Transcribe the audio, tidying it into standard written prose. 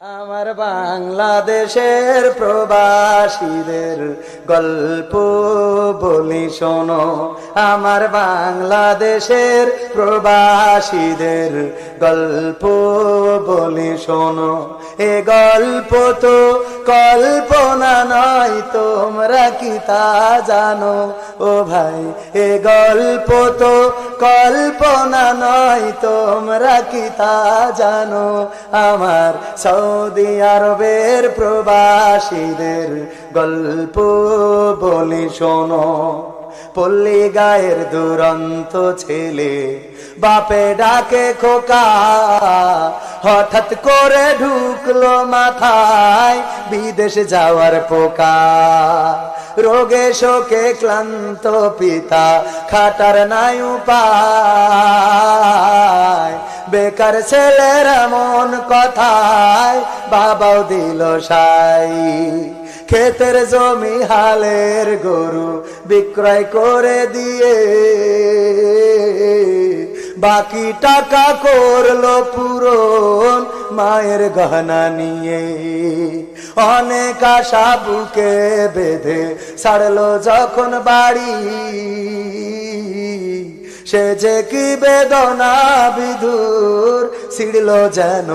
আমার বাংলাদেশের প্রবাসীদের গল্প বলি শোনো। আমার বাংলাদেশের প্রবাসীদের গল্প বলি শোনো। এ গল্প তো কল্পনা নয়, তোমরা কি তা জানো? ও ভাই, এ গল্প তো কল্পনা নয়, তোমরা কি তা জানো? আমার সৌদি আরবের প্রবাসীদের গল্প বলি শোনো। পল্লী গায়ের দুরন্ত ছেলে বাপে ডাকে খোকা, হঠাৎ করে ঢুকলো মাথায় বিদেশ যাওয়ার পোকা। রোগে শোকে ক্লান্ত পিতা খাটার নাই উপায়, বেকার ছেলের এমন কথায় বাবাও দিল সাই। ক্ষেতের জমি হালের গরু বিক্রয় করে দিয়ে বাকি টাকা করলো পূরণ মায়ের গহনা নিয়ে। অনেক আশা বুকে বেঁধে ছাড়লো যখন বাড়ি, সে যে কি বেদনা বিধুর ছিড়ল যেন